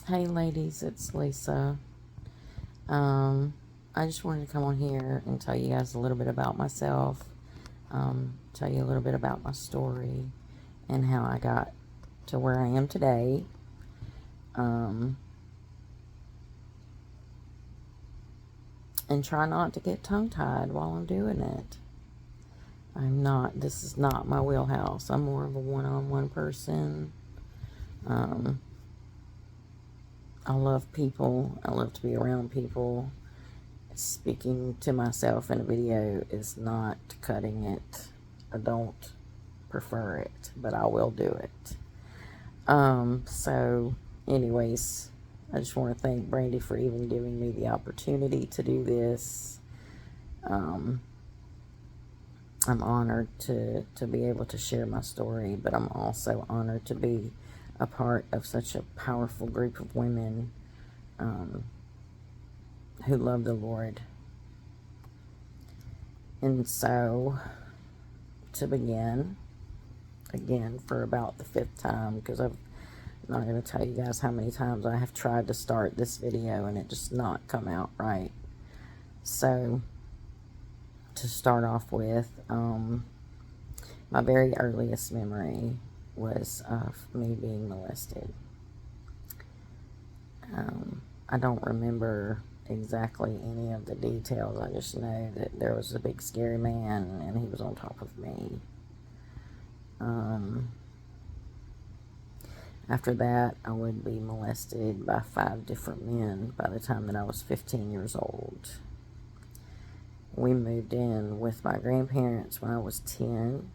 Hey ladies, it's Lisa. I just wanted to come on here and tell you guys a little bit about myself, tell you a little bit about my story and how I got to where I am today. And try not to get tongue tied while I'm doing it. This is not my wheelhouse. I'm more of a one-on-one person. I love people. I love to be around people. Speaking to myself in a video is not cutting it. I don't prefer it, but I will do it. So anyways, I just want to thank Brandy for even giving me the opportunity to do this. I'm honored to be able to share my story, but I'm also honored to be a part of such a powerful group of women who love the Lord. And so, to begin, again, for about the 5th time, because I'm not going to tell you guys how many times I have tried to start this video and it just not come out right. So, to start off with, my very earliest memory was of me being molested. I don't remember exactly any of the details. I just know that there was a big scary man and he was on top of me. After that, I would be molested by 5 different men by the time that I was 15 years old. We moved in with my grandparents when I was 10.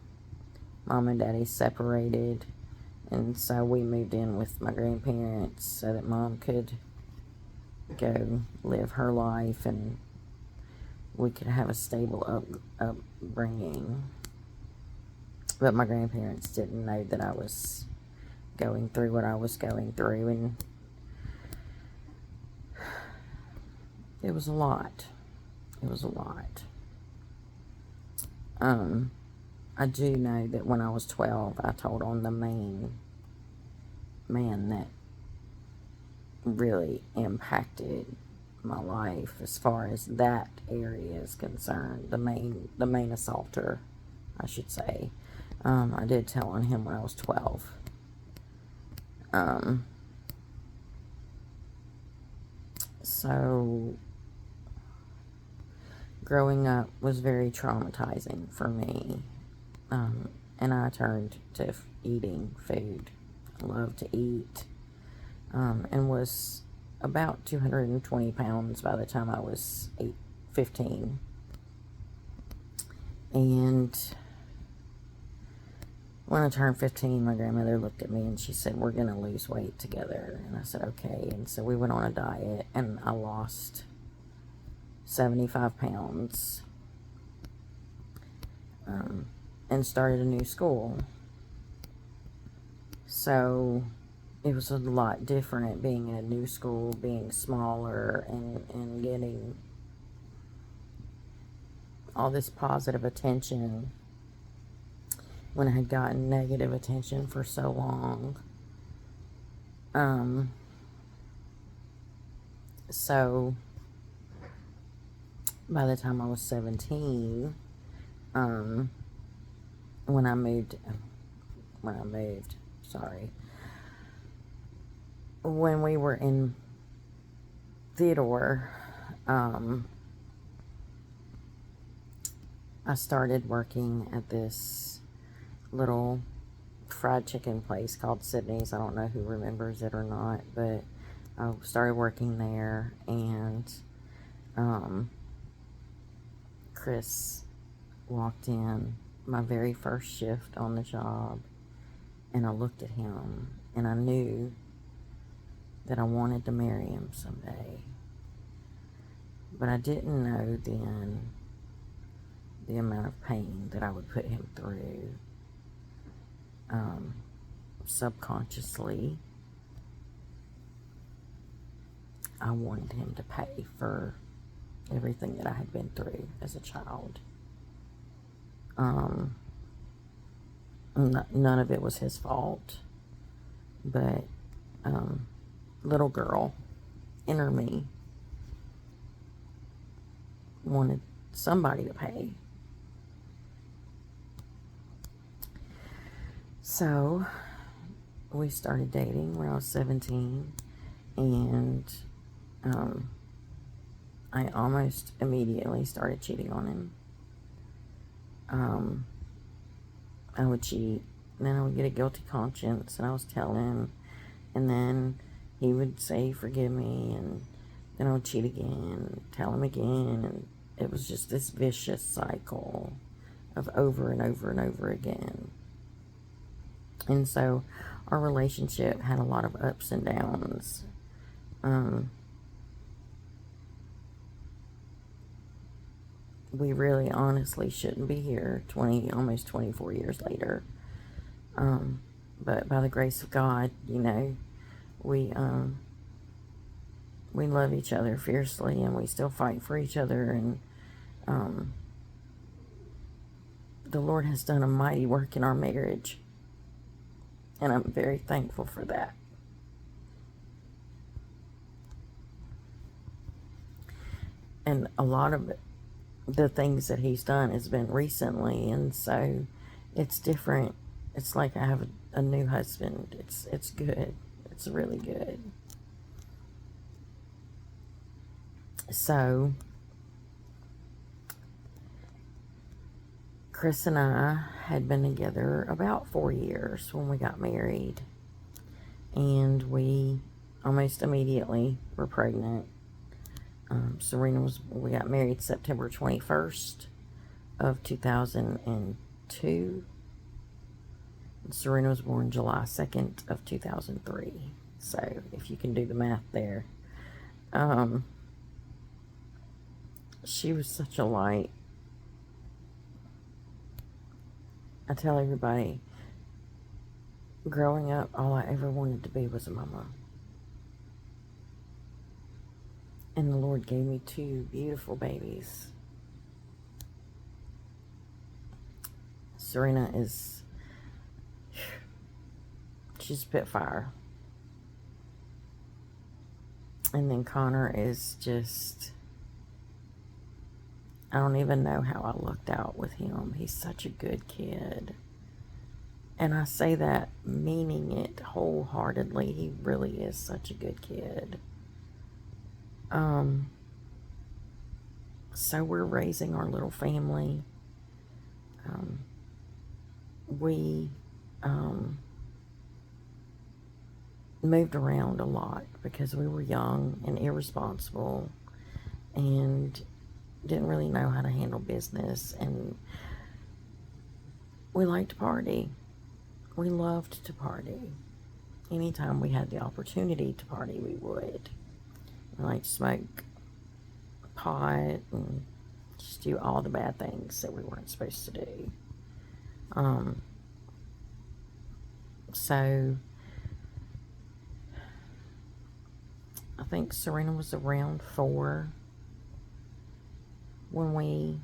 Mom and Daddy separated, and so we moved in with my grandparents so that Mom could go live her life and we could have a stable upbringing. But my grandparents didn't know that I was going through what I was going through, and it was a lot. It was a lot. I do know that when I was 12, I told on the main man that really impacted my life as far as that area is concerned. The main assaulter, I should say. I did tell on him when I was 12. So growing up was very traumatizing for me. And I turned to eating food. I love to eat. And was about 220 pounds by the time I was 15. And when I turned 15, my grandmother looked at me and she said, "We're going to lose weight together." And I said, "Okay." And so we went on a diet and I lost 75 pounds. And started a new school. So it was a lot different being in a new school, being smaller, and getting all this positive attention when I had gotten negative attention for so long. So by the time I was 17, when I moved, when we were in Theodore, I started working at this little fried chicken place called Sydney's. I don't know who remembers it or not, but I started working there, and Chris walked in my very first shift on the job, and I looked at him and I knew that I wanted to marry him someday. But I didn't know then the amount of pain that I would put him through. Subconsciously, I wanted him to pay for everything that I had been through as a child. None of it was his fault, but little girl, inner me, wanted somebody to pay. So we started dating when I was 17, and I almost immediately started cheating on him. I would cheat, and then I would get a guilty conscience, and I was telling him, and then he would say, forgive me, and then I would cheat again, tell him again, and it was just this vicious cycle of over and over and over again. And so our relationship had a lot of ups and downs. We really honestly shouldn't be here almost 24 years later. But by the grace of God, we love each other fiercely, and we still fight for each other, and the Lord has done a mighty work in our marriage, and I'm very thankful for that. And a lot of the things that he's done has been recently, and so it's different. It's like I have a new husband. It's good. It's really good. So Chris and I had been together about 4 years when we got married, and we almost immediately were pregnant. We got married September 21st of 2002. Serena was born July 2nd of 2003. So if you can do the math there. She was such a light. I tell everybody, growing up, all I ever wanted to be was a mama. And the Lord gave me 2 beautiful babies. Serena she's Spitfire. And then Connor is just, I don't even know how I lucked out with him. He's such a good kid. And I say that meaning it wholeheartedly. He really is such a good kid. So we're raising our little family. We moved around a lot because we were young and irresponsible and didn't really know how to handle business, and we liked to party. We loved to party. Anytime we had the opportunity to party, we would. We liked to smoke pot and just do all the bad things that we weren't supposed to do. So I think Serena was around 4 when we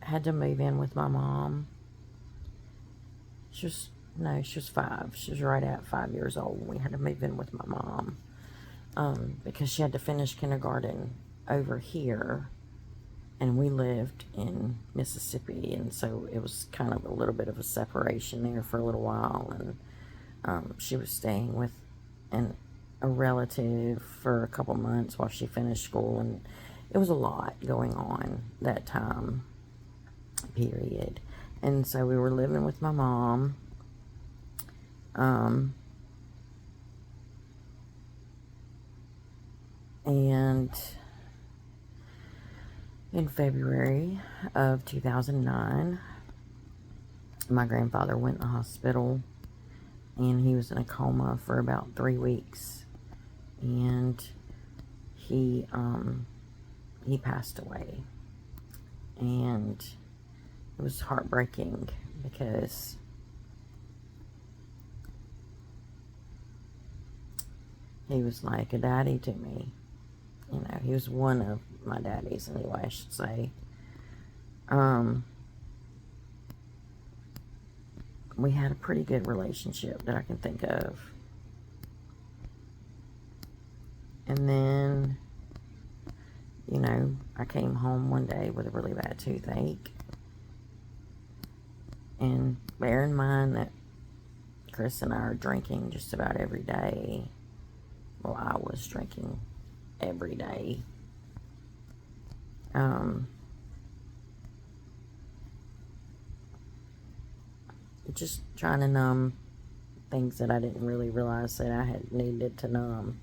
had to move in with my mom. She was 5. She was right at 5 years old when we had to move in with my mom, because she had to finish kindergarten over here, and we lived in Mississippi, and so it was kind of a little bit of a separation there for a little while, and she was staying with a relative for a couple months while she finished school, and it was a lot going on that time period. And so we were living with my mom. And in February of 2009, my grandfather went in the hospital, and he was in a coma for about 3 weeks, and he passed away. And it was heartbreaking because he was like a daddy to me. He was one of my daddies anyway, I should say. We had a pretty good relationship that I can think of. And then, you know, I came home one day with a really bad toothache. And bear in mind that Chris and I are drinking just about every day. Well, I was drinking every day. Just trying to numb things that I didn't really realize that I had needed to numb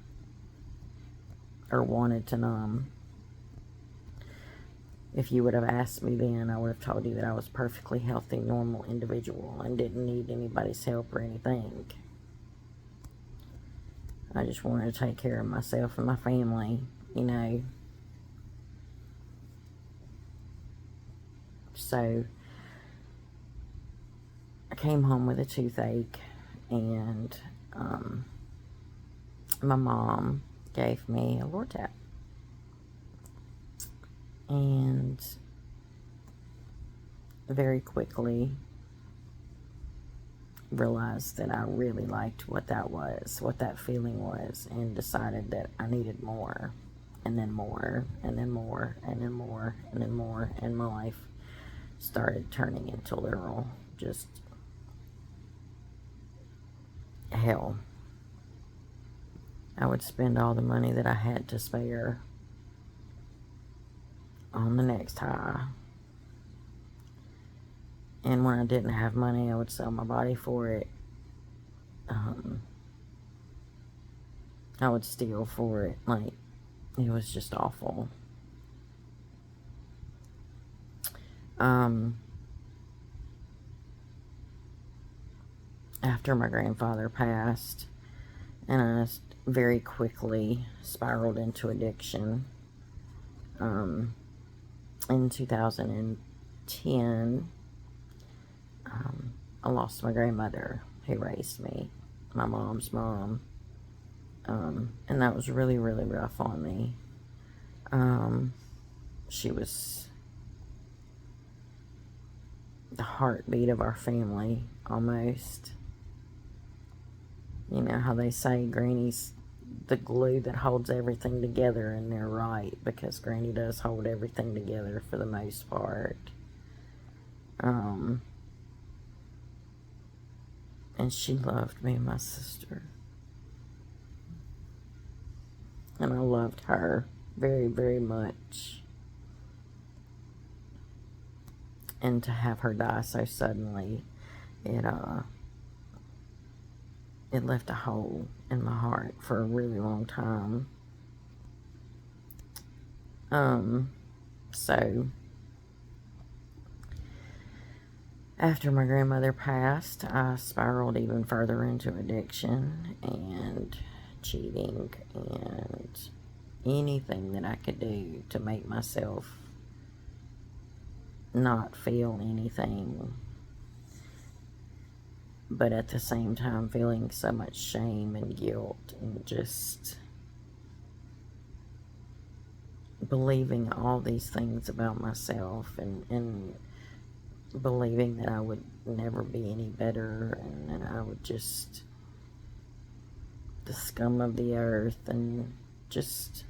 or wanted to numb. If you would have asked me then, I would have told you that I was a perfectly healthy, normal individual and didn't need anybody's help or anything. I just wanted to take care of myself and my family, you know. So I came home with a toothache, and my mom gave me a Lortab. And very quickly realized that I really liked what that was, what that feeling was, and decided that I needed more, and then more, and then more, and then more, and then more, and my life started turning into literal just hell. I would spend all the money that I had to spare on the next high. And when I didn't have money, I would sell my body for it. I would steal for it. Like, it was just awful. After my grandfather passed, and I very quickly spiraled into addiction. In 2010, I lost my grandmother who raised me, my mom's mom. And that was really, really rough on me. She was the heartbeat of our family, almost. You know how they say Granny's the glue that holds everything together, and they're right, because Granny does hold everything together for the most part. And she loved me and my sister. And I loved her very, very much. And to have her die so suddenly, it left a hole in my heart for a really long time. So after my grandmother passed, I spiraled even further into addiction and cheating and anything that I could do to make myself not feel anything, but at the same time feeling so much shame and guilt, and just believing all these things about myself, and believing that I would never be any better, and that I would just the scum of the earth, and just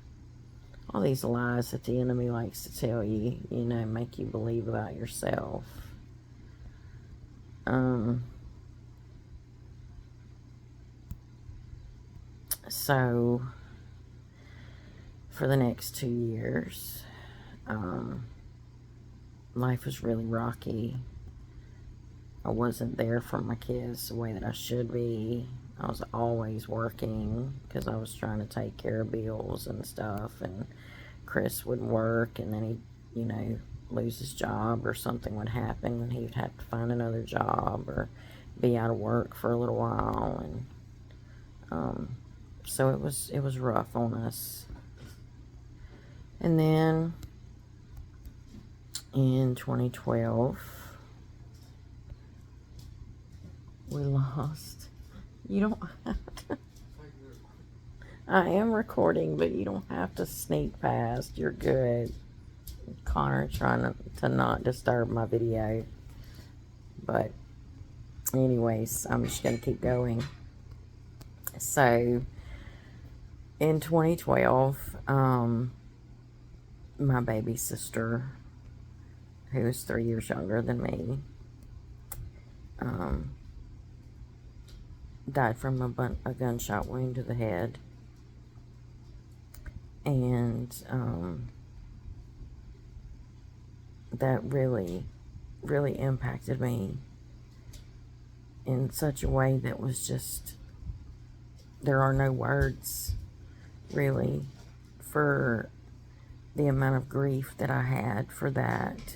all these lies that the enemy likes to tell you, you know, make you believe about yourself. So for the next 2 years, life was really rocky. I wasn't there for my kids the way that I should be. I was always working because I was trying to take care of bills and stuff, and Chris would work, and then he'd, you know, lose his job, or something would happen and he'd have to find another job or be out of work for a little while, and so it was rough on us. And then in 2012, we lost. You don't have to. I am recording, but you don't have to sneak past. You're good. Connor trying to not disturb my video. But anyways, I'm just going to keep going. So in 2012, my baby sister, who is 3 years younger than me, died from a gunshot wound to the head. And that really, really impacted me in such a way that was just, there are no words really for the amount of grief that I had for that.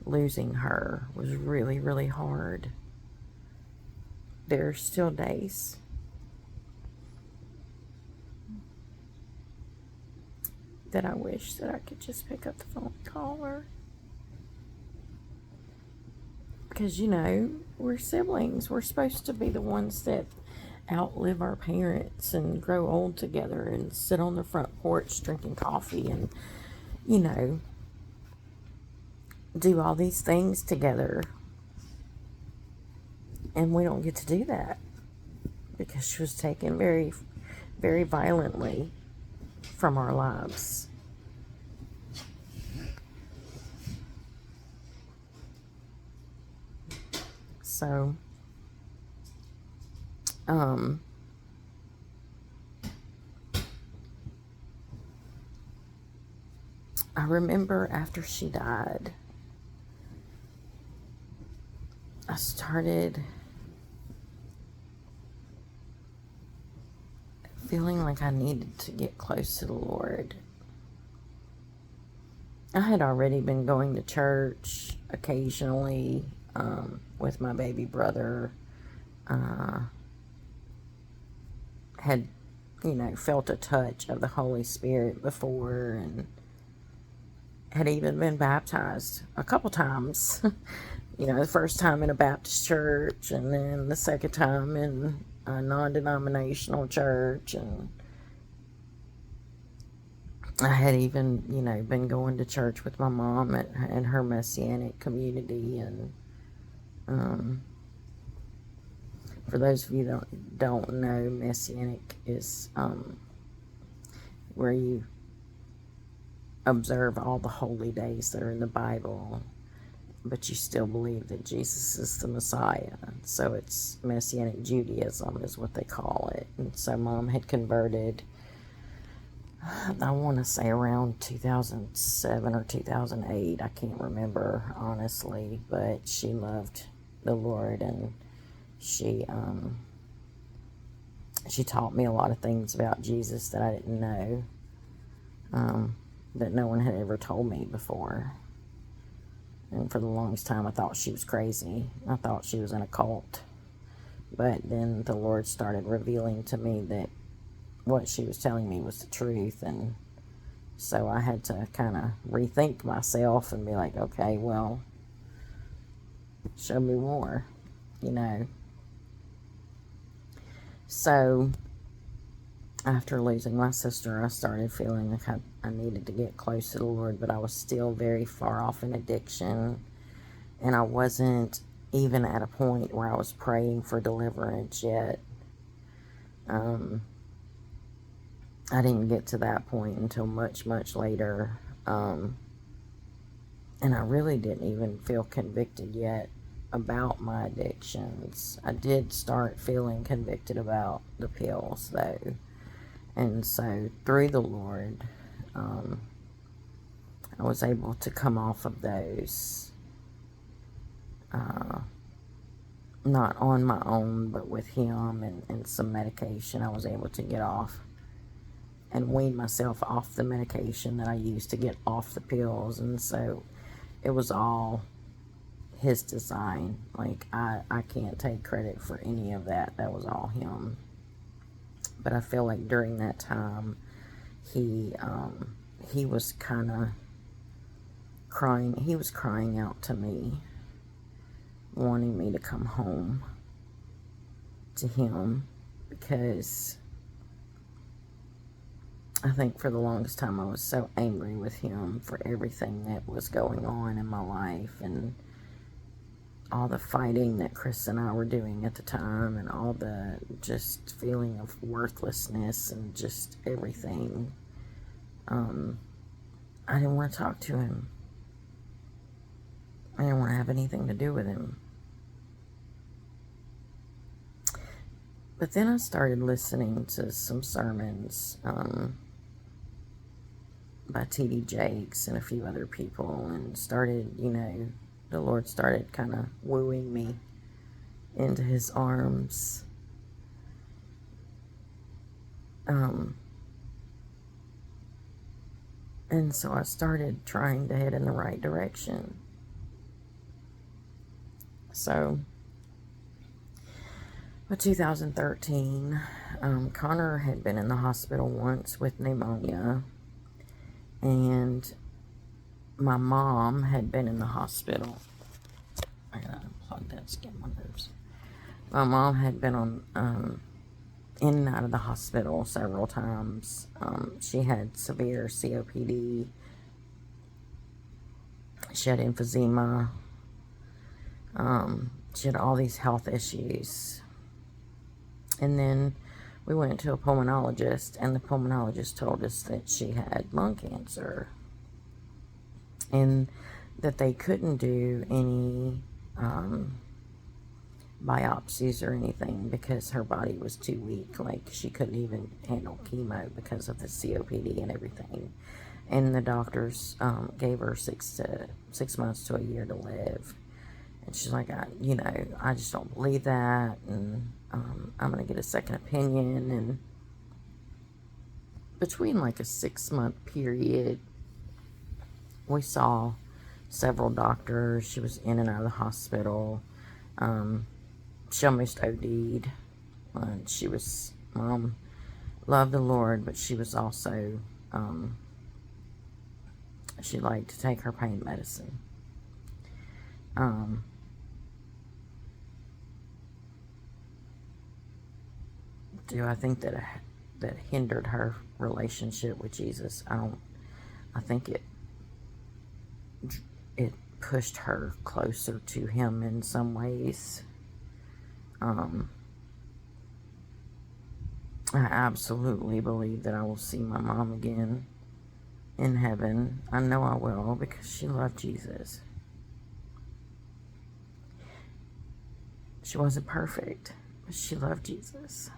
Losing her was really, really hard. There are still days that I wish that I could just pick up the phone and call her. Because, you know, we're siblings. We're supposed to be the ones that outlive our parents and grow old together and sit on the front porch drinking coffee and, you know, do all these things together. And we don't get to do that because she was taken very, very violently from our lives. So, I remember after she died, I started feeling like I needed to get close to the Lord. I had already been going to church occasionally with my baby brother. Had, you know, felt a touch of the Holy Spirit before and had even been baptized a couple times. You know, the first time in a Baptist church and then the second time in a non-denominational church. And I had even, you know, been going to church with my mom and her Messianic community. And for those of you that don't know, Messianic is where you observe all the holy days that are in the Bible, but you still believe that Jesus is the Messiah. So it's Messianic Judaism is what they call it. And so Mom had converted, I want to say around 2007 or 2008. I can't remember, honestly, but she loved the Lord, and she taught me a lot of things about Jesus that I didn't know, that no one had ever told me before. And for the longest time, I thought she was crazy. I thought she was in a cult. But then the Lord started revealing to me that what she was telling me was the truth. And so I had to kind of rethink myself and be like, okay, well, show me more, you know. So after losing my sister, I started feeling like I needed to get close to the Lord, but I was still very far off in addiction, and I wasn't even at a point where I was praying for deliverance yet. I didn't get to that point until much, much later, and I really didn't even feel convicted yet about my addictions. I did start feeling convicted about the pills, though. And so through the Lord, I was able to come off of those, not on my own, but with Him and some medication. I was able to get off and wean myself off the medication that I used to get off the pills. And so it was all His design. Like, I can't take credit for any of that. That was all Him. But I feel like during that time, he was kind of crying. He was crying out to me, wanting me to come home to Him, because I think for the longest time I was so angry with Him for everything that was going on in my life and all the fighting that Chris and I were doing at the time, and all the just feeling of worthlessness and just everything. I didn't want to talk to him. I didn't want to have anything to do with him. But then I started listening to some sermons by T.D. Jakes and a few other people, and started, the Lord started kind of wooing me into his arms. And so I started trying to head in the right direction. So, by 2013, Connor had been in the hospital once with pneumonia, and my mom had been in the hospital. I gotta unplug that, it's getting my nerves. My mom had been on in and out of the hospital several times. She had severe COPD. She had emphysema. She had all these health issues. And then we went to a pulmonologist, and the pulmonologist told us that she had lung cancer, and that they couldn't do any biopsies or anything because her body was too weak. Like, she couldn't even handle chemo because of the COPD and everything. And the doctors gave her 6 months to a year to live. And she's like, I just don't believe that, and I'm going to get a second opinion. And between like a 6-month period, we saw several doctors. She was in and out of the hospital. She almost OD'd. Mom loved the Lord, but she was also, she liked to take her pain medicine. Do I think that hindered her relationship with Jesus? I think it pushed her closer to him in some ways. I absolutely believe that I will see my mom again in heaven. I know I will, because she loved Jesus. She wasn't perfect, but she loved Jesus.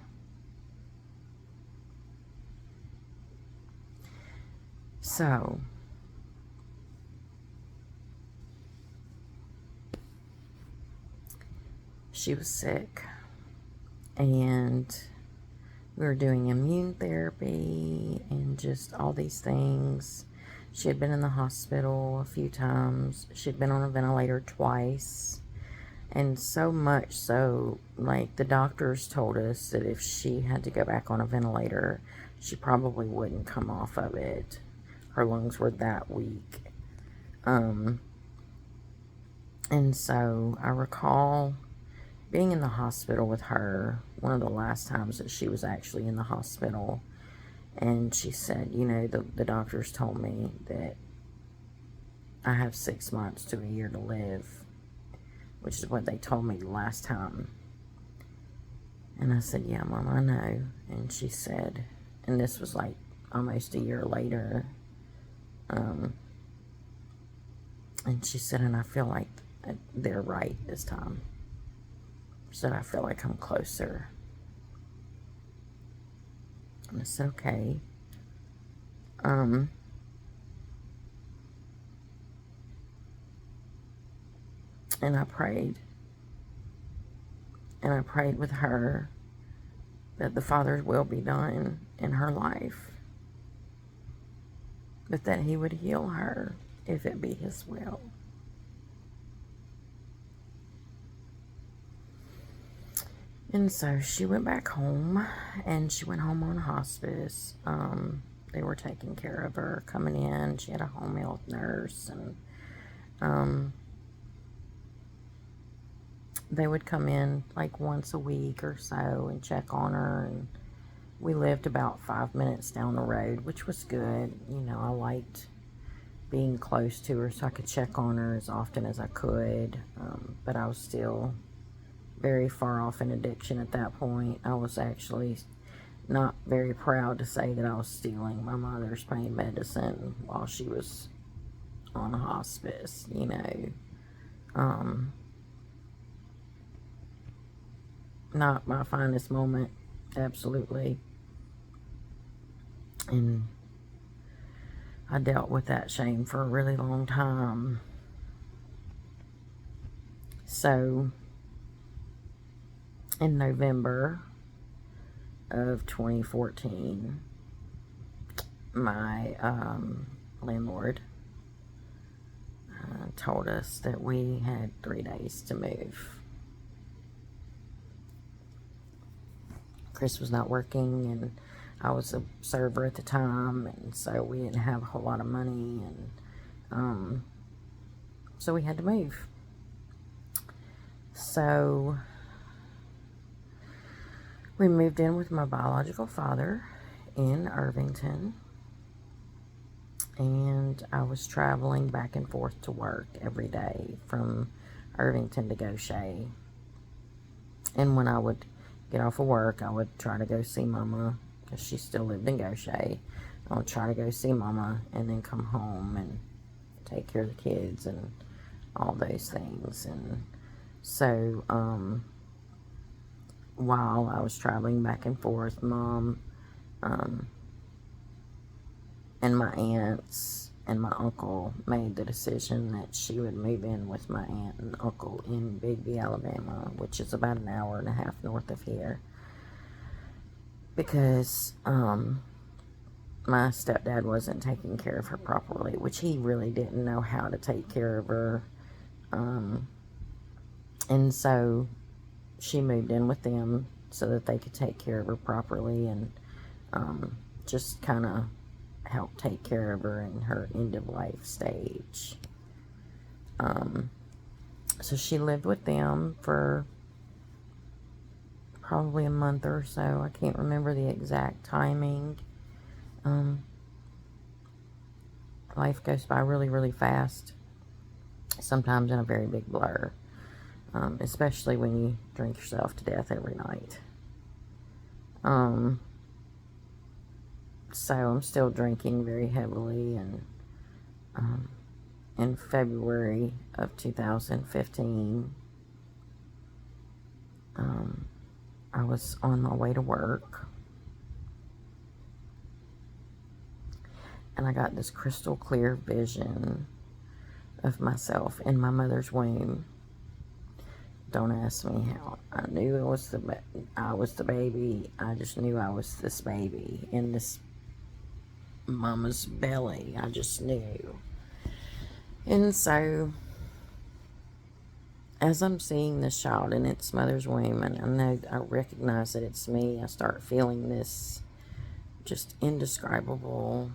So, she was sick, and we were doing immune therapy and just all these things. She had been in the hospital a few times. She had been on a ventilator twice. And so much so, like, the doctors told us that if she had to go back on a ventilator, she probably wouldn't come off of it. Her lungs were that weak. And so I recall being in the hospital with her, one of the last times that she was actually in the hospital. And she said, the doctors told me that I have 6 months to a year to live, which is what they told me last time. And I said, yeah, Mom, I know. And she said, and this was like almost a year later, and she said, and I feel like they're right this time. She said, I feel like I'm closer. And I said, okay. And I prayed. And I prayed with her that the Father's will be done in her life, but that he would heal her if it be his will. And so she went back home, and she went home on hospice. They were taking care of her, coming in. She had a home health nurse, and they would come in like once a week or so and check on her. And we lived about 5 minutes down the road, which was good. I liked being close to her so I could check on her as often as I could. But I was still very far off in addiction at that point. I was actually not very proud to say that I was stealing my mother's pain medicine while she was on hospice, you know. Not my finest moment, absolutely. And I dealt with that shame for a really long time. So, in November of 2014, my landlord told us that we had 3 days to move. Chris was not working, and I was a server at the time, and so we didn't have a whole lot of money, and so we had to move. So we moved in with my biological father in Irvington, and I was traveling back and forth to work every day from Irvington to Goshen. And when I would get off of work, I would try to go see Mama, because she still lived in Goshen. I would try to go see Mama and then come home and take care of the kids and all those things. And so while I was traveling back and forth, Mom and my aunts and my uncle made the decision that she would move in with my aunt and uncle in Bigby, Alabama, which is about an hour and a half north of here, because my stepdad wasn't taking care of her properly, which he really didn't know how to take care of her, and so she moved in with them so that they could take care of her properly, and just kind of help take care of her in her end-of-life stage. So she lived with them for probably a month or so. I can't remember the exact timing. Life goes by really, really fast, sometimes in a very big blur, especially when you drink yourself to death every night. So I'm still drinking very heavily, and in February of 2015, I was on my way to work, and I got this crystal clear vision of myself in my mother's womb. Don't ask me how. I knew I was the baby. I just knew I was this baby in this mama's belly. I just knew. And so, as I'm seeing this child in its mother's womb, and I recognize that it's me, I start feeling this just indescribable,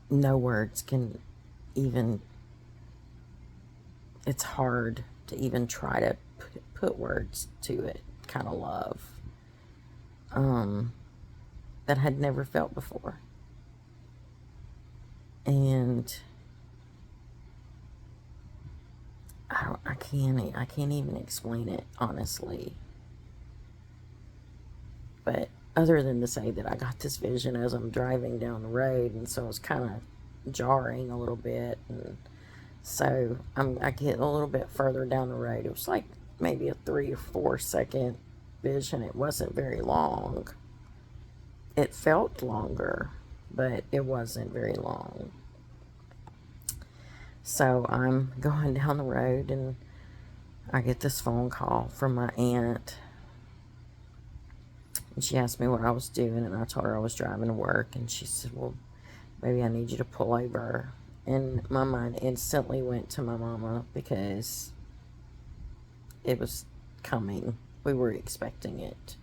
no words can even, it's hard to even try to put words to it, kind of love that I had never felt before. And I can't even explain it, honestly. But other than to say that I got this vision as I'm driving down the road, and so it was kind of jarring a little bit. And so I get a little bit further down the road. It was like maybe a 3 or 4 second vision. It wasn't very long. It felt longer, but it wasn't very long. So I'm going down the road, and I get this phone call from my aunt. And she asked me what I was doing, and I told her I was driving to work. And she said, well, maybe I need you to pull over. And my mind instantly went to my mama, because it was coming. We were expecting it.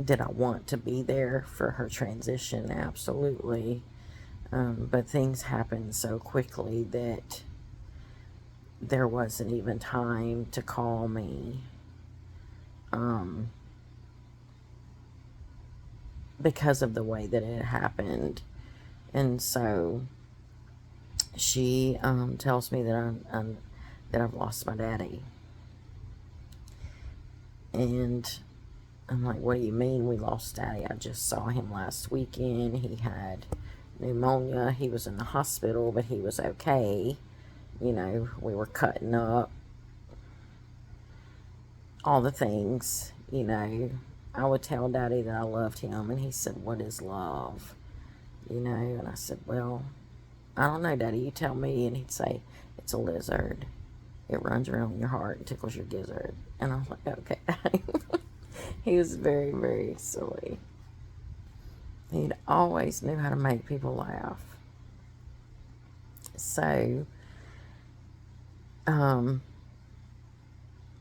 Did I want to be there for her transition? Absolutely. But things happened so quickly that there wasn't even time to call me. because of the way that it happened. And so she tells me that that I've lost my daddy. And I'm like, what do you mean we lost daddy? I just saw him last weekend. He had pneumonia. He was in the hospital, but he was okay. You know, we were cutting up. All the things, you know. I would tell daddy that I loved him, and he said, what is love? You know, and I said, well, I don't know, daddy, you tell me. And he'd say, it's a lizard. It runs around your heart and tickles your gizzard. And I was like, okay. He was very, very silly. He'd always knew how to make people laugh. So,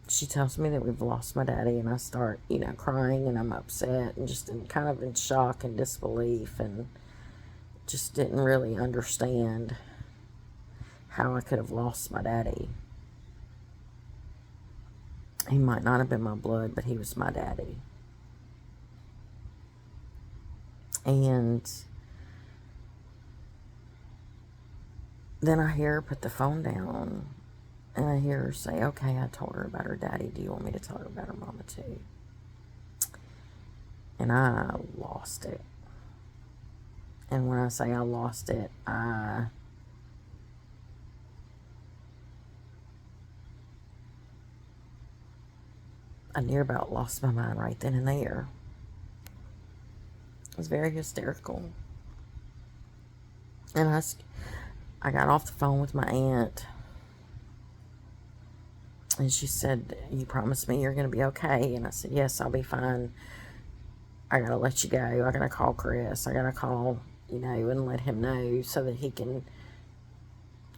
she tells me that we've lost my daddy, and I start, you know, crying, and I'm upset and just kind of in shock and disbelief, and just didn't really understand how I could have lost my daddy. He might not have been my blood, but he was my daddy. And then I hear her put the phone down, and I hear her say, okay, I told her about her daddy. Do you want me to tell her about her mama too? And I lost it. And when I say I lost it, I near about lost my mind right then and there. It was very hysterical. And I got off the phone with my aunt, and she said, you promised me you're going to be okay. And I said, yes, I'll be fine. I got to let you go. I got to call Chris. I got to call, you know, and let him know so that he can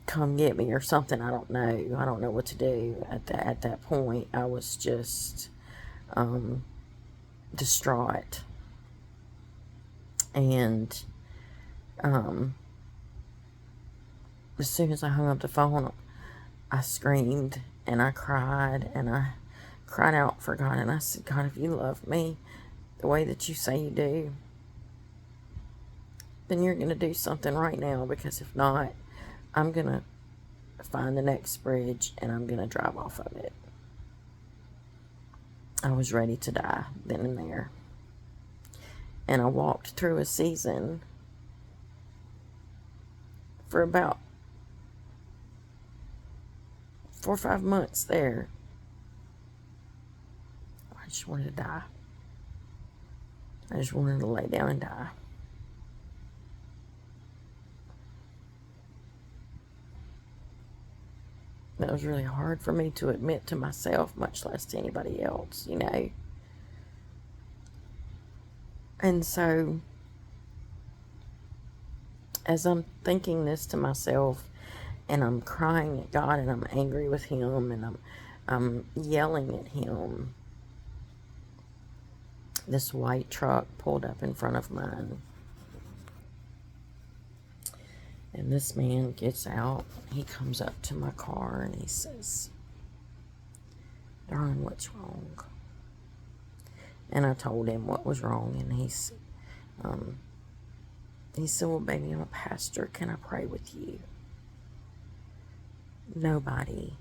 come get me or something. I don't know. I don't know what to do at that point. I was just distraught. And as soon as I hung up the phone, I screamed and I cried out for God, and I said, God, if you love me the way that you say you do, then you're going to do something right now, because if not, I'm going to find the next bridge and I'm going to drive off of it. I was ready to die then and there. And I walked through a season for about 4 or 5 months there. I just wanted to die. I just wanted to lay down and die. That was really hard for me to admit to myself, much less to anybody else, you know. And so, as I'm thinking this to myself, and I'm crying at God, and I'm angry with him, and I'm yelling at him, this white truck pulled up in front of mine. And this man gets out. He comes up to my car and he says, Darn, what's wrong? And I told him what was wrong. And he said, well, baby, I'm a pastor. Can I pray with you? Nobody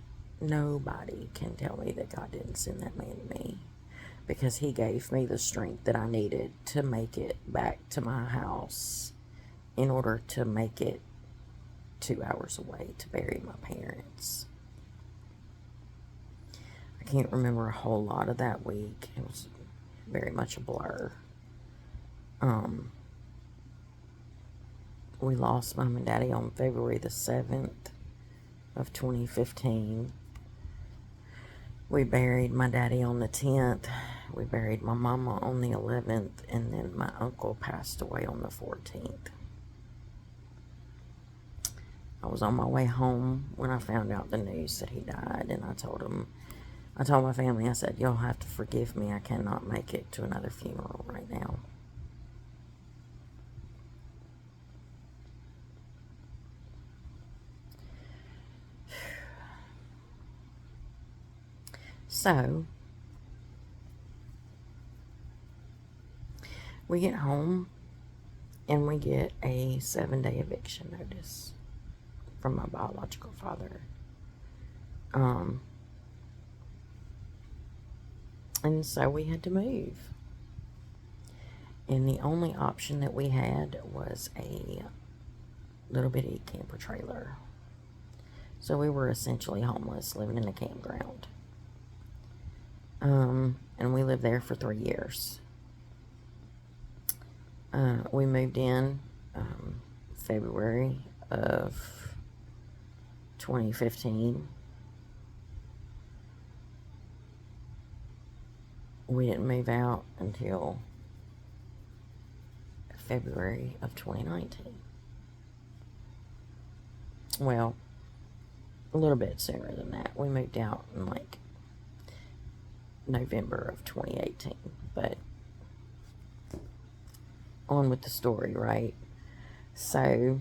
can tell me that God didn't send that man to me, because he gave me the strength that I needed to make it back to my house in order to make it 2 hours away to bury my parents. I can't remember a whole lot of that week. It was very much a blur. We lost Mom and Daddy on February the 7th of 2015. We buried my daddy on the 10th. We buried my mama on the 11th, and then my uncle passed away on the 14th. I was on my way home when I found out the news that he died, and I told my family, I said, y'all have to forgive me. I cannot make it to another funeral right now. So, We get home and we get a 7-day eviction notice from my biological father. And so we had to move. And the only option that we had was a little bitty camper trailer. So we were essentially homeless, living in a campground. And we lived there for 3 years. We moved in February of 2015. We didn't move out until February of 2019. Well, a little bit sooner than that. We moved out in like November of 2018. But on with the story, right? So,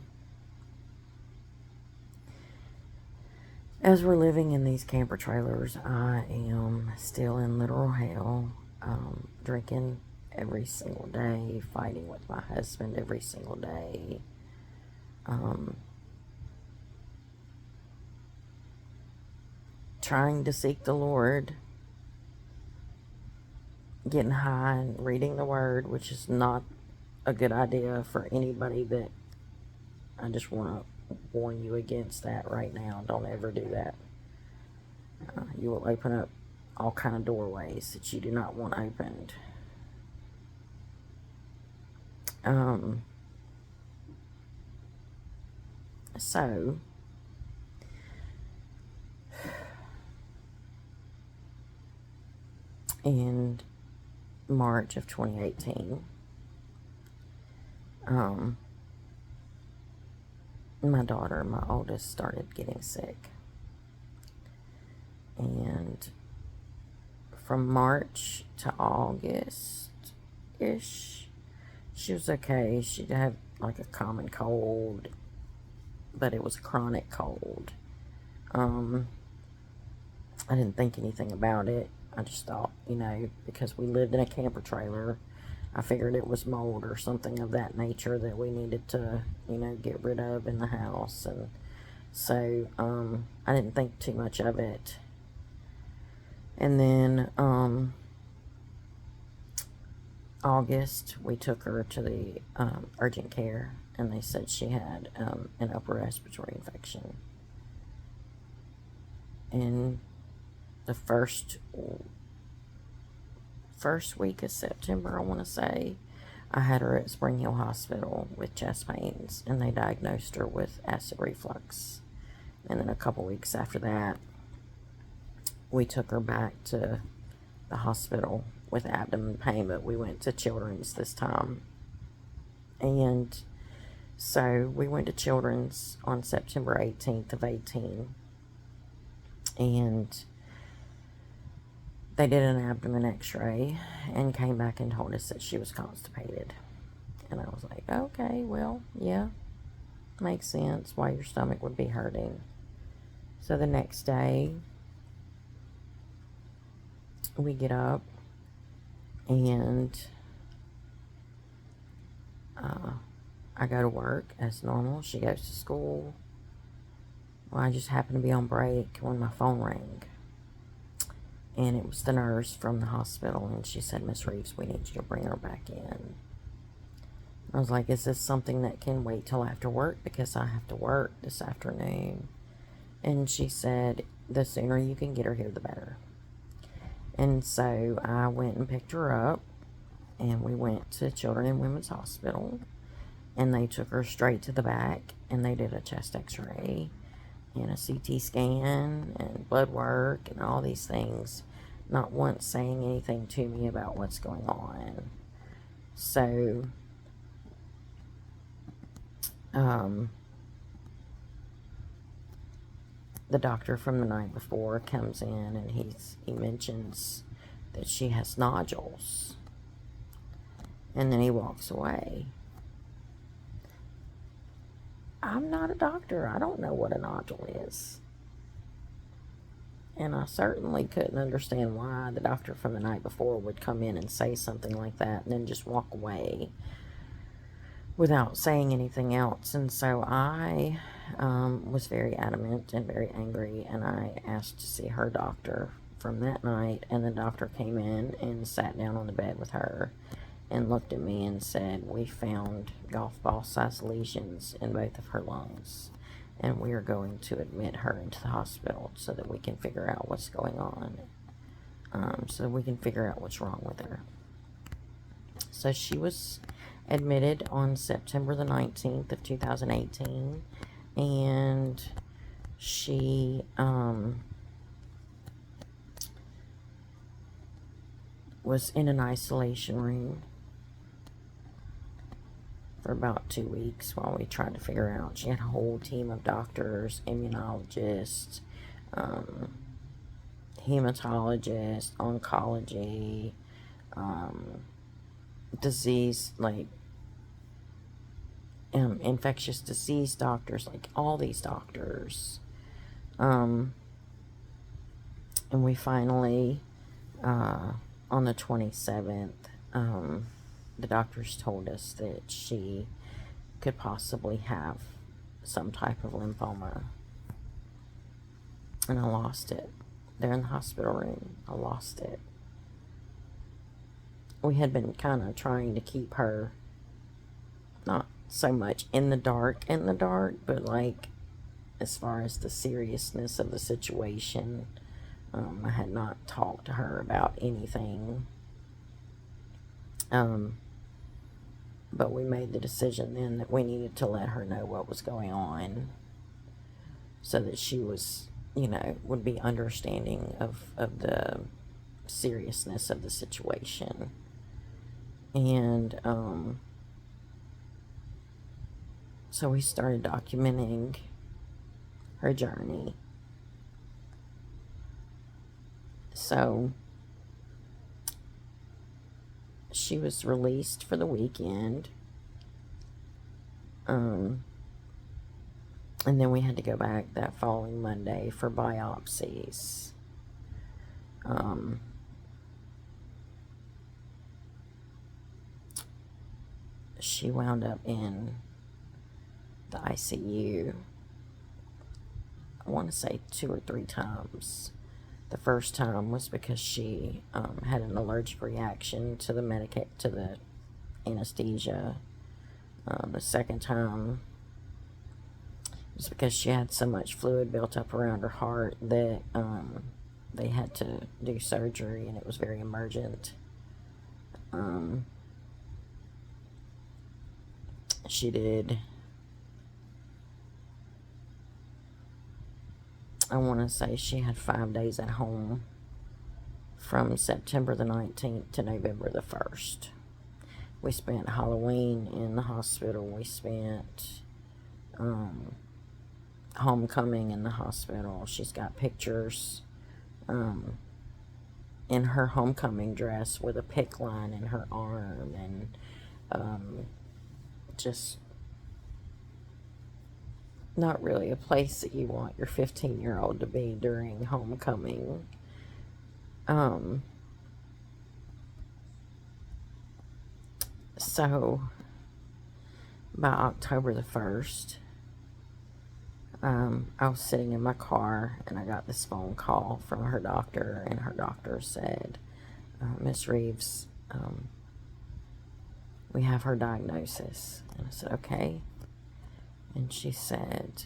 as we're living in these camper trailers, I am still in literal hell, drinking every single day, fighting with my husband every single day, trying to seek the Lord, getting high and reading the Word, which is not a good idea for anybody. That I just want to warn you against that right now. Don't ever do that. You will open up all kind of doorways that you do not want opened. So in March of 2018, my daughter, my oldest, started getting sick. And from March to August-ish, she was okay. She'd have like a common cold, but it was a chronic cold. I didn't think anything about it. I just thought, because we lived in a camper trailer, I figured it was mold or something of that nature that we needed to, get rid of in the house. And so I didn't think too much of it. And then August, we took her to the urgent care, and they said she had an upper respiratory infection. And the first week of September, I want to say, I had her at Spring Hill Hospital with chest pains, and they diagnosed her with acid reflux. And then a couple weeks after that, we took her back to the hospital with abdomen pain, but we went to Children's this time. And so we went to Children's on September 18th of 18, and they did an abdomen x-ray and came back and told us that she was constipated. And I was like, okay, well, yeah, makes sense why your stomach would be hurting. So the next day, we get up, and I go to work as normal. She goes to school. Well, I just happened to be on break when my phone rang. And it was the nurse from the hospital, and she said, Miss Reeves, we need you to bring her back in. I was like, is this something that can wait till after work? Because I have to work this afternoon. And she said, the sooner you can get her here, the better. And so I went and picked her up, and we went to Children and Women's Hospital, and they took her straight to the back, and they did a chest x-ray and a CT scan and blood work and all these things, not once saying anything to me about what's going on. So the doctor from the night before comes in, and he mentions that she has nodules, and then he walks away. I'm not a doctor. I don't know what a nodule is. And I certainly couldn't understand why the doctor from the night before would come in and say something like that and then just walk away without saying anything else. And so I was very adamant and very angry, and I asked to see her doctor from that night. And the doctor came in and sat down on the bed with her and looked at me and said, "We found golf ball sized lesions in both of her lungs, and we are going to admit her into the hospital so that we can figure out what's going on, so we can figure out what's wrong with her." So she was admitted on September the 19th of 2018, and she was in an isolation room for about 2 weeks while we tried to figure out. She had a whole team of doctors, immunologists, hematologists, oncology, disease, like infectious disease doctors, like all these doctors. And we finally, on the 27th, the doctors told us that she could possibly have some type of lymphoma. And I lost it. There in the hospital room, I lost it. We had been kind of trying to keep her not so much in the dark, but like as far as the seriousness of the situation, I had not talked to her about anything. But we made the decision then that we needed to let her know what was going on so that she was, would be understanding of the seriousness of the situation. And so we started documenting her journey. So she was released for the weekend. And then we had to go back that following Monday for biopsies. She wound up in the ICU, I want to say 2 or 3 times. The first time was because she had an allergic reaction to the anesthesia. The second time was because she had so much fluid built up around her heart that they had to do surgery, and it was very emergent. She did, I want to say she had 5 days at home from September the 19th to November the 1st. We spent Halloween in the hospital. We spent homecoming in the hospital. She's got pictures in her homecoming dress with a PICC line in her arm, and just not really a place that you want your 15-year-old to be during homecoming. So by October the 1st, I was sitting in my car and I got this phone call from her doctor, and her doctor said, "Miss Reeves, we have her diagnosis." And I said, "Okay." And she said,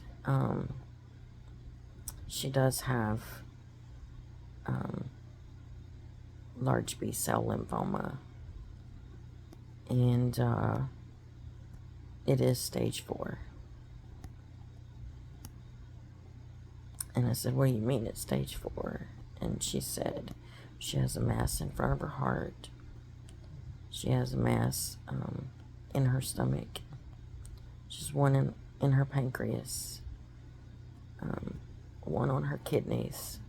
she does have large B-cell lymphoma, and it is stage 4. And I said, "What do you mean it's stage 4? And she said, she has a mass in front of her heart. She has a mass in her stomach. She's one in her pancreas. One on her kidneys.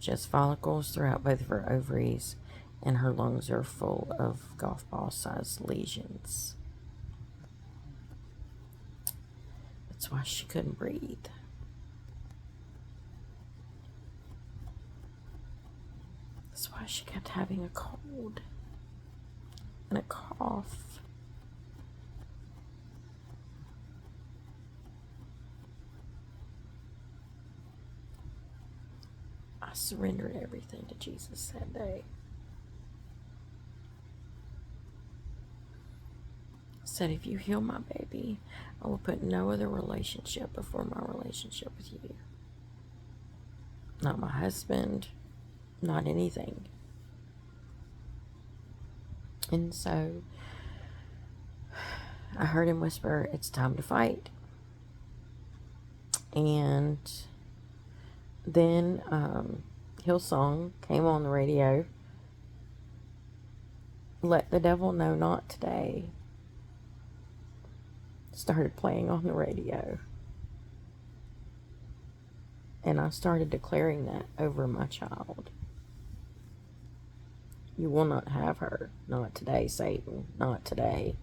She has follicles throughout both of her ovaries, and her lungs are full of golf ball-sized lesions. That's why she couldn't breathe." That's why she kept having a cold and a cough. I surrendered everything to Jesus that day. I said, if you heal my baby, I will put no other relationship before my relationship with you. Not my husband, not anything. And so I heard him whisper, it's time to fight. And then Hillsong came on the radio. Let the Devil Know Not Today started playing on the radio. And I started declaring that over my child. You will not have her. Not today, Satan. Not today.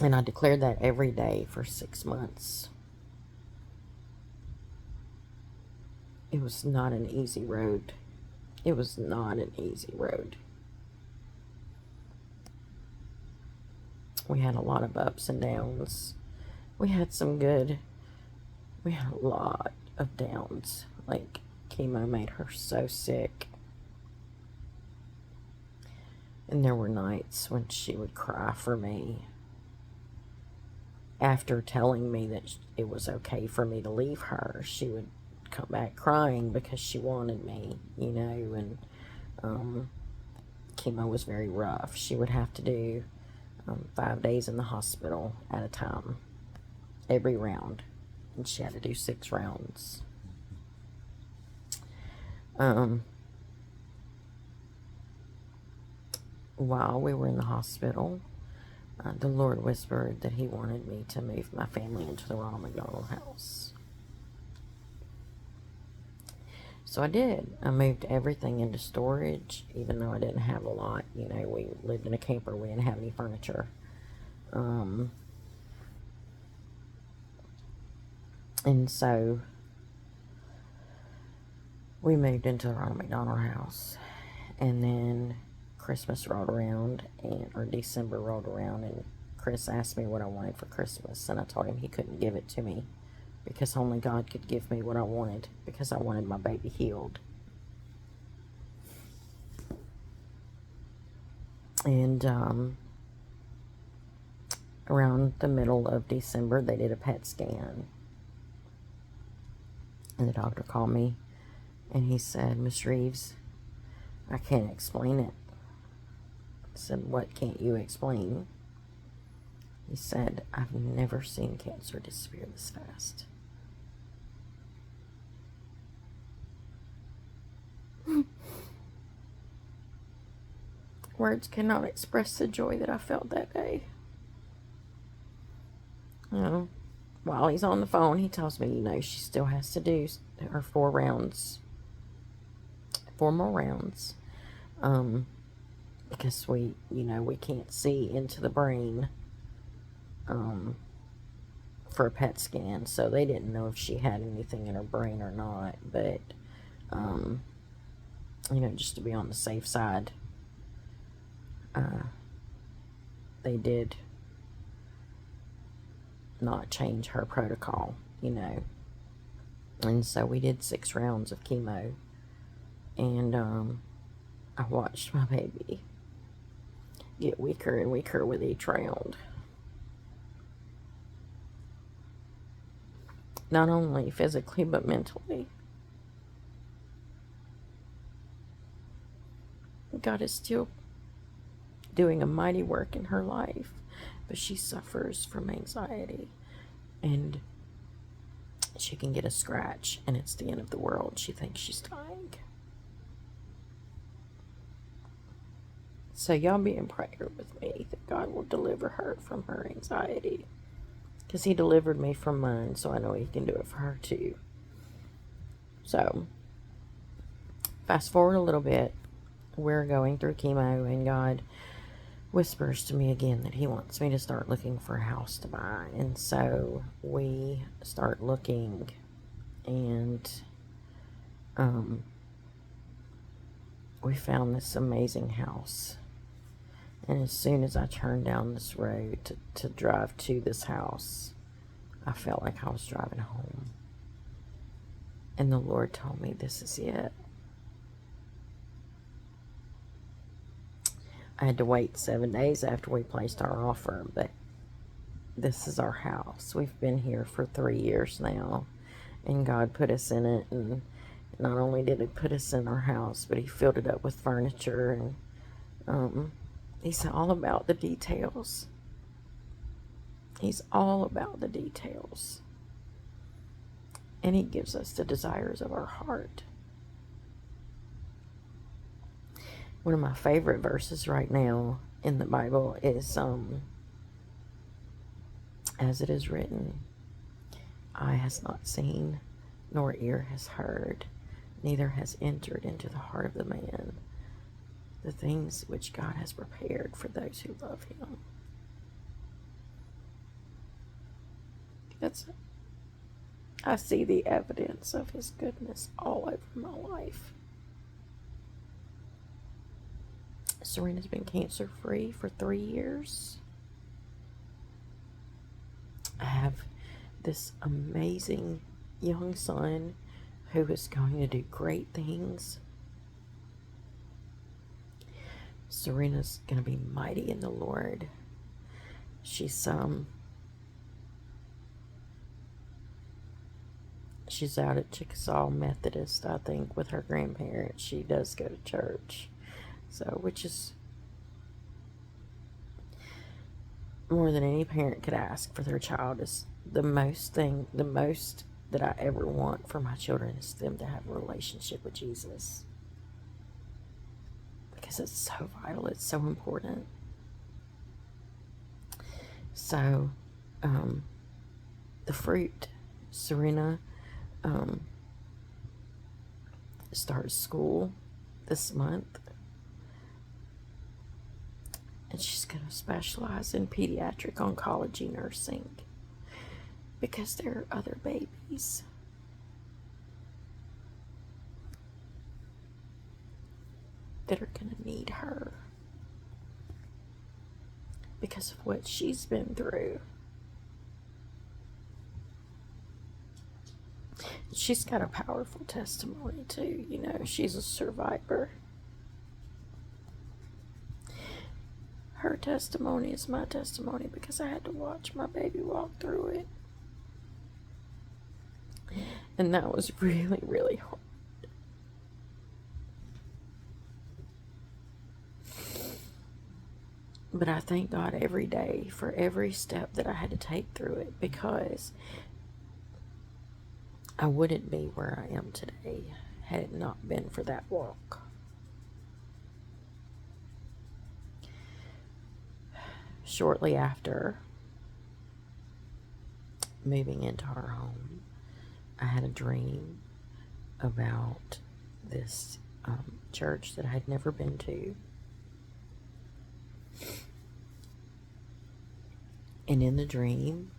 And I declared that every day for 6 months. It was not an easy road. It was not an easy road. We had a lot of ups and downs. We had a lot of downs. Like, chemo made her so sick. And there were nights when she would cry for me after telling me that it was okay for me to leave her. She would come back crying because she wanted me, and chemo was very rough. She would have to do 5 days in the hospital at a time, every round, and she had to do 6 rounds. While we were in the hospital, the Lord whispered that He wanted me to move my family into the Ronald McDonald House. So I did. I moved everything into storage, even though I didn't have a lot. We lived in a camper. We didn't have any furniture. And so we moved into the Ronald McDonald House. And then Christmas rolled around, or December rolled around, and Chris asked me what I wanted for Christmas. And I told him he couldn't give it to me, because only God could give me what I wanted, because I wanted my baby healed. And around the middle of December, they did a PET scan. And the doctor called me, and he said, Miss Reeves, I can't explain it. I said, what can't you explain? He said, I've never seen cancer disappear this fast. Words cannot express the joy that I felt that day. While he's on the phone, he tells me, she still has to do her 4 rounds. 4 more rounds. Because we can't see into the brain for a PET scan. So they didn't know if she had anything in her brain or not. But, just to be on the safe side, they did not change her protocol, And so we did 6 rounds of chemo. And I watched my baby get weaker and weaker with each round. Not only physically, but mentally. God is still doing a mighty work in her life, but she suffers from anxiety, and she can get a scratch and it's the end of the world. She thinks she's dying. So y'all be in prayer with me that God will deliver her from her anxiety, because He delivered me from mine, so I know He can do it for her too. So fast forward a little bit, we're going through chemo, and God whispers to me again that He wants me to start looking for a house to buy. And so we start looking, and we found this amazing house. And as soon as I turned down this road to drive to this house, I felt like I was driving home. And the Lord told me, this is it. I had to wait 7 days after we placed our offer, but this is our house. We've been here for 3 years now, and God put us in it. And not only did He put us in our house, but He filled it up with furniture, and He's all about the details. He's all about the details. And He gives us the desires of our heart. One of my favorite verses right now in the Bible is, as it is written, eye has not seen, nor ear has heard, neither has entered into the heart of the man the things which God has prepared for those who love Him. I see the evidence of His goodness all over my life. Serena's been cancer-free for 3 years. I have this amazing young son who is going to do great things. Serena's going to be mighty in the Lord. She's out at Chickasaw Methodist, I think, with her grandparents. She does go to church. So, which is more than any parent could ask for their child. Is the most that I ever want for my children is them to have a relationship with Jesus. Because it's so vital, it's so important. So, the fruit, Serena starts school this month. And she's going to specialize in pediatric oncology nursing. Because there are other babies that are going to need her. Because of what she's been through. She's got a powerful testimony too. You know, she's a survivor. Her testimony is my testimony because I had to watch my baby walk through it. And that was really, really hard. But I thank God every day for every step that I had to take through it, because I wouldn't be where I am today had it not been for that walk. Shortly after moving into our home, I had a dream about this church that I had never been to. And in the dream,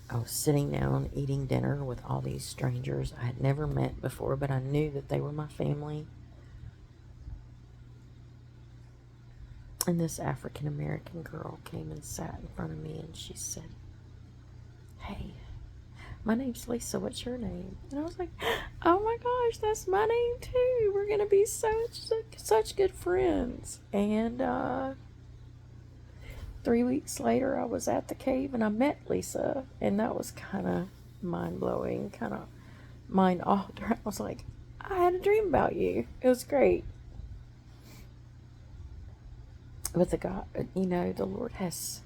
I was sitting down eating dinner with all these strangers I had never met before, but I knew that they were my family. And this African American girl came and sat in front of me, and she said, "Hey, my name's Lisa, what's your name?" And I was like, "Oh my gosh, that's my name too. We're gonna be such good friends." And 3 weeks later, I was at the cave and I met Lisa, and that was kind of mind-blowing, kind of mind-altering. I was like, I had a dream about you. It was great. But the Lord has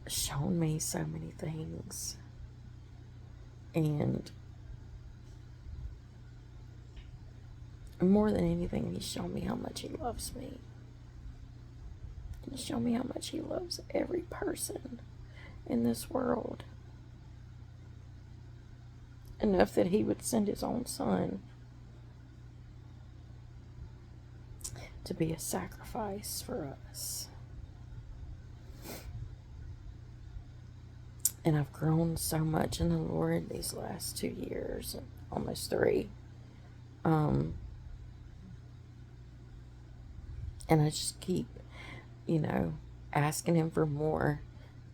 shown me so many things. And more than anything, He's shown me how much He loves me. And show me how much He loves every person in this world. Enough that He would send His own Son to be a sacrifice for us. And I've grown so much in the Lord these last 2 years, almost 3. Um, and I just keep, you know, asking Him for more.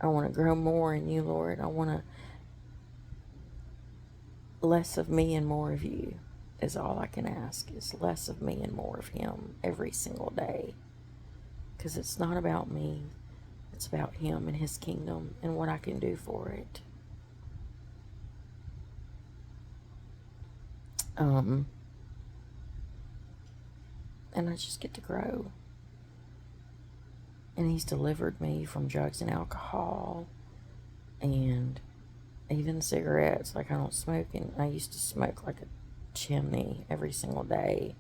I want to grow more in You, Lord. I want to less of me and more of You is all I can ask, is less of me and more of Him every single day. Because it's not about me. It's about Him and His kingdom and what I can do for it. And I just get to grow. And He's delivered me from drugs and alcohol and even cigarettes. Like, I don't smoke, and I used to smoke like a chimney every single day.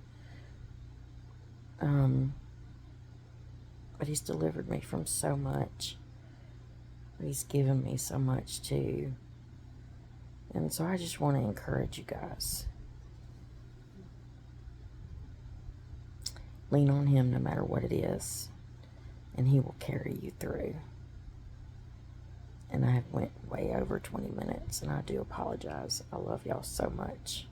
But He's delivered me from so much. He's given me so much too. And so I just want to encourage you guys. Lean on Him no matter what it is, and He will carry you through. And I have went way over 20 minutes, and I do apologize. I love y'all so much.